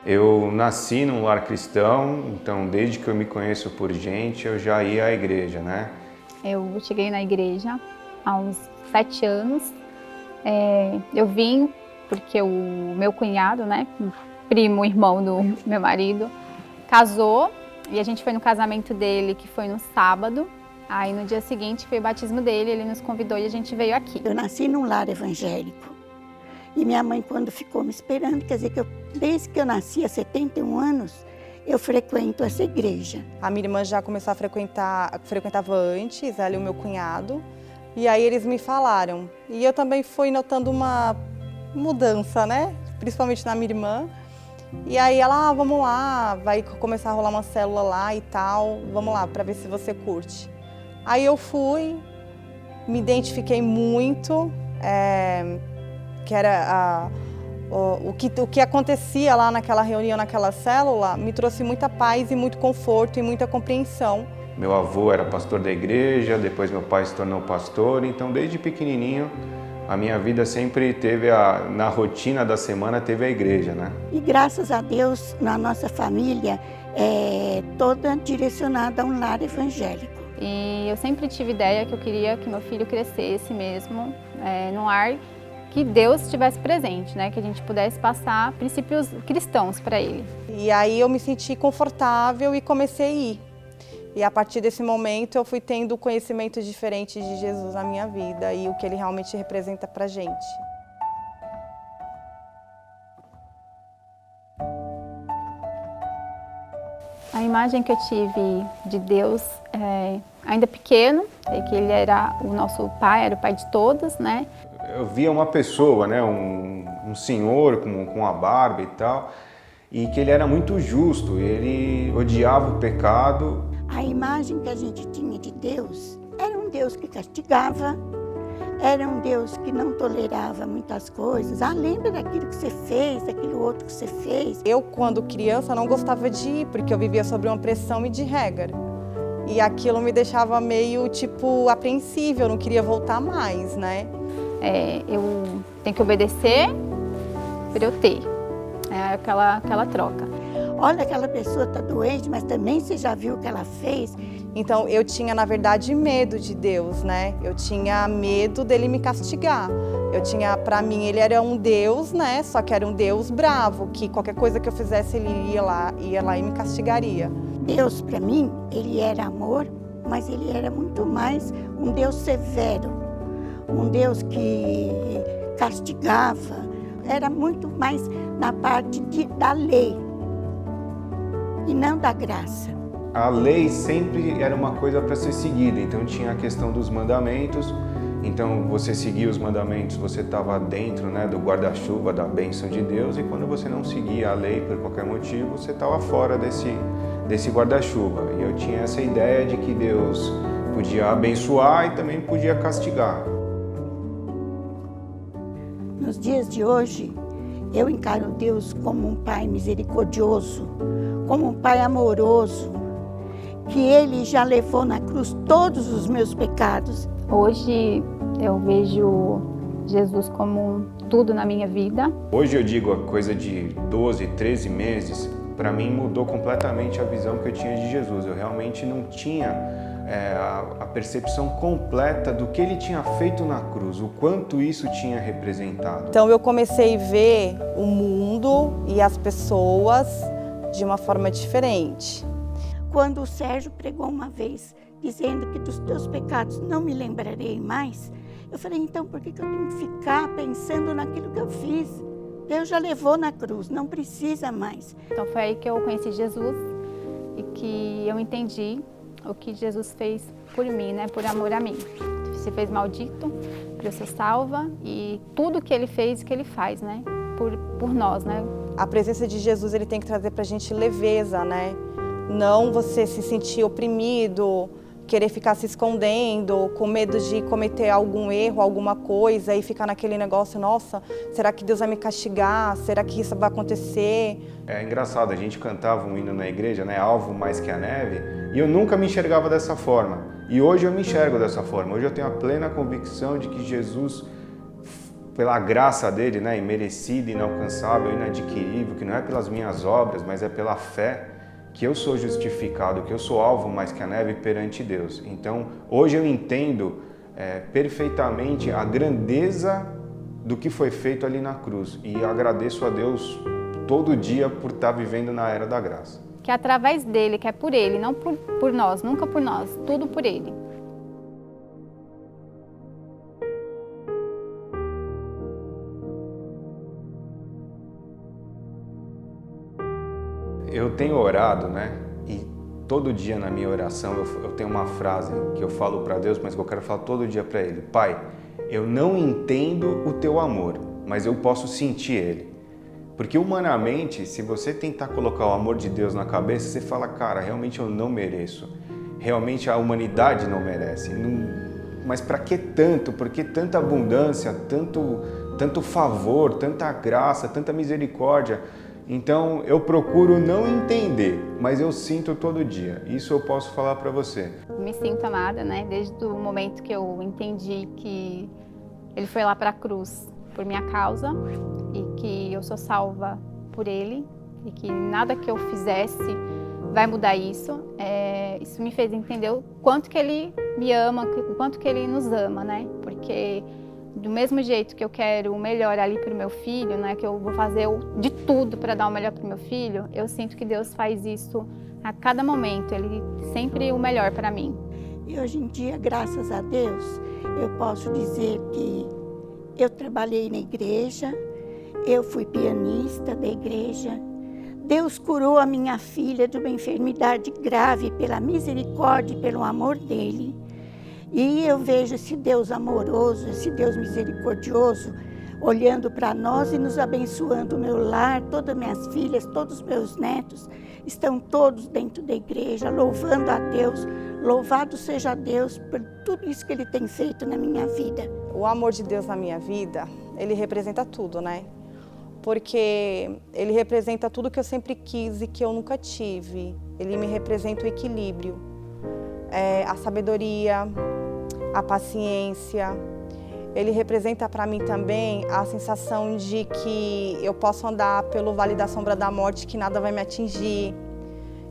Eu nasci num lar cristão, então desde que eu me conheço por gente, eu já ia à igreja, né? Eu cheguei na igreja há uns 7 anos. Eu vim porque o meu cunhado, né, um primo, irmão do meu marido, casou e a gente foi no casamento dele, que foi no sábado. Aí no dia seguinte foi o batismo dele, ele nos convidou e a gente veio aqui. Eu nasci num lar evangélico e minha mãe, quando ficou me esperando, quer dizer que desde que eu nasci há 71 anos, eu frequento essa igreja. A minha irmã já começou a frequentava antes, ela e o meu cunhado, e aí eles me falaram. E eu também fui notando uma mudança, né? Principalmente na minha irmã. E aí ela, vamos lá, vai começar a rolar uma célula lá e tal, vamos lá, para ver se você curte. Aí eu fui, me identifiquei muito, que era o que acontecia lá naquela reunião, naquela célula, me trouxe muita paz e muito conforto e muita compreensão. Meu avô era pastor da igreja, depois meu pai se tornou pastor, então desde pequenininho a minha vida sempre teve, na rotina da semana, teve a igreja, né? E graças a Deus, na nossa família, é toda direcionada a um lar evangélico. E eu sempre tive ideia que eu queria que meu filho crescesse mesmo num lar que Deus estivesse presente, né? Que a gente pudesse passar princípios cristãos para ele. E aí eu me senti confortável e comecei a ir. E a partir desse momento eu fui tendo conhecimento diferente de Jesus na minha vida e o que ele realmente representa pra gente. A imagem que eu tive de Deus, ainda pequeno, é que ele era o nosso pai, era o pai de todos, né? Eu via uma pessoa, né, um senhor com a barba e tal, e que ele era muito justo, ele odiava o pecado. A imagem que a gente tinha de Deus era um Deus que castigava, era um Deus que não tolerava muitas coisas. Lembra daquilo que você fez, daquilo outro que você fez. Eu, quando criança, não gostava de ir, porque eu vivia sob uma pressão e de regra. E aquilo me deixava meio, apreensiva, eu não queria voltar mais, né? Eu tenho que obedecer para eu ter. É aquela troca. Olha, aquela pessoa está doente, mas também você já viu o que ela fez. Então eu tinha, na verdade, medo de Deus, né? Eu tinha medo dele me castigar. Para mim, ele era um Deus, né? Só que era um Deus bravo, que qualquer coisa que eu fizesse, ele ia lá e me castigaria. Deus, para mim, ele era amor, mas ele era muito mais um Deus severo, um Deus que castigava. Era muito mais na parte da lei e não da graça. A lei sempre era uma coisa para ser seguida, então tinha a questão dos mandamentos. Então você seguia os mandamentos, você estava dentro, né, do guarda-chuva da bênção de Deus, e quando você não seguia a lei por qualquer motivo, você estava fora desse guarda-chuva. E eu tinha essa ideia de que Deus podia abençoar e também podia castigar. Nos dias de hoje, eu encaro Deus como um Pai misericordioso, como um Pai amoroso, que Ele já levou na cruz todos os meus pecados. Hoje eu vejo Jesus como tudo na minha vida. Hoje eu digo, a coisa de 12, 13 meses, para mim mudou completamente a visão que eu tinha de Jesus. Eu realmente não tinha a percepção completa do que ele tinha feito na cruz, o quanto isso tinha representado. Então eu comecei a ver o mundo e as pessoas de uma forma diferente. Quando o Sérgio pregou uma vez, dizendo que dos teus pecados não me lembrarei mais, eu falei, então por que eu tenho que ficar pensando naquilo que eu fiz? Deus já levou na cruz, não precisa mais. Então foi aí que eu conheci Jesus e que eu entendi o que Jesus fez por mim, né? Por amor a mim. Se fez maldito para eu ser salva, e tudo que ele fez e que ele faz, né? Por nós, né? A presença de Jesus, ele tem que trazer pra gente leveza, né? Não você se sentir oprimido, querer ficar se escondendo, com medo de cometer algum erro, alguma coisa, e ficar naquele negócio, nossa, será que Deus vai me castigar? Será que isso vai acontecer? É engraçado, a gente cantava um hino na igreja, né? Alvo mais que a neve, e eu nunca me enxergava dessa forma. E hoje eu me enxergo dessa forma. Hoje eu tenho a plena convicção de que Jesus pela graça dele, né, imerecida, inalcançável, inadquirível, que não é pelas minhas obras, mas é pela fé, que eu sou justificado, que eu sou alvo mais que a neve perante Deus. Então, hoje eu entendo perfeitamente a grandeza do que foi feito ali na cruz e agradeço a Deus todo dia por estar vivendo na era da graça. Que é através dele, que é por ele, não por nós, nunca por nós, tudo por ele. Eu tenho orado, né? E todo dia na minha oração eu tenho uma frase que eu falo para Deus, mas que eu quero falar todo dia para Ele. Pai, eu não entendo o teu amor, mas eu posso sentir ele. Porque humanamente, se você tentar colocar o amor de Deus na cabeça, você fala, cara, realmente eu não mereço. Realmente a humanidade não merece. Mas para que tanto? Por que tanta abundância, tanto favor, tanta graça, tanta misericórdia? Então eu procuro não entender, mas eu sinto todo dia. Isso eu posso falar para você. Me sinto amada, né? Desde o momento que eu entendi que ele foi lá para a cruz por minha causa e que eu sou salva por ele e que nada que eu fizesse vai mudar isso. Isso me fez entender o quanto que ele me ama, o quanto que ele nos ama, né? Porque do mesmo jeito que eu quero o melhor ali para o meu filho, né, que eu vou fazer de tudo para dar o melhor para o meu filho, eu sinto que Deus faz isso a cada momento, Ele sempre o melhor para mim. E hoje em dia, graças a Deus, eu posso dizer que eu trabalhei na igreja, eu fui pianista da igreja, Deus curou a minha filha de uma enfermidade grave pela misericórdia e pelo amor dEle. E eu vejo esse Deus amoroso, esse Deus misericordioso, olhando para nós e nos abençoando. O meu lar, todas minhas filhas, todos os meus netos, estão todos dentro da igreja, louvando a Deus. Louvado seja Deus por tudo isso que Ele tem feito na minha vida. O amor de Deus na minha vida, Ele representa tudo, né? Porque Ele representa tudo que eu sempre quis e que eu nunca tive. Ele me representa o equilíbrio, a sabedoria, a paciência. Ele representa para mim também a sensação de que eu posso andar pelo vale da sombra da morte, que nada vai me atingir.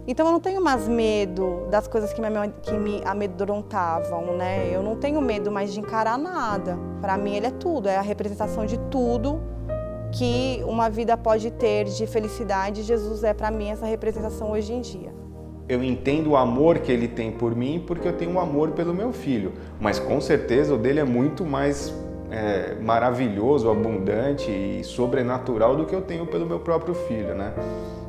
Então eu não tenho mais medo das coisas que me amedrontavam, né? Eu não tenho medo mais de encarar nada. Para mim ele é tudo, é a representação de tudo que uma vida pode ter de felicidade. Jesus é para mim essa representação hoje em dia. Eu entendo o amor que ele tem por mim porque eu tenho um amor pelo meu filho, mas com certeza o dele é muito mais maravilhoso, abundante e sobrenatural do que eu tenho pelo meu próprio filho, né?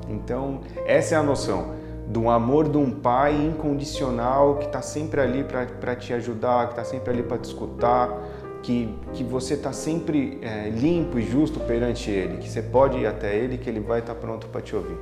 Então, essa é a noção do amor de um pai incondicional que está sempre ali para te ajudar, que está sempre ali para te escutar, que você está sempre limpo e justo perante ele, que você pode ir até ele, que ele vai estar pronto para te ouvir.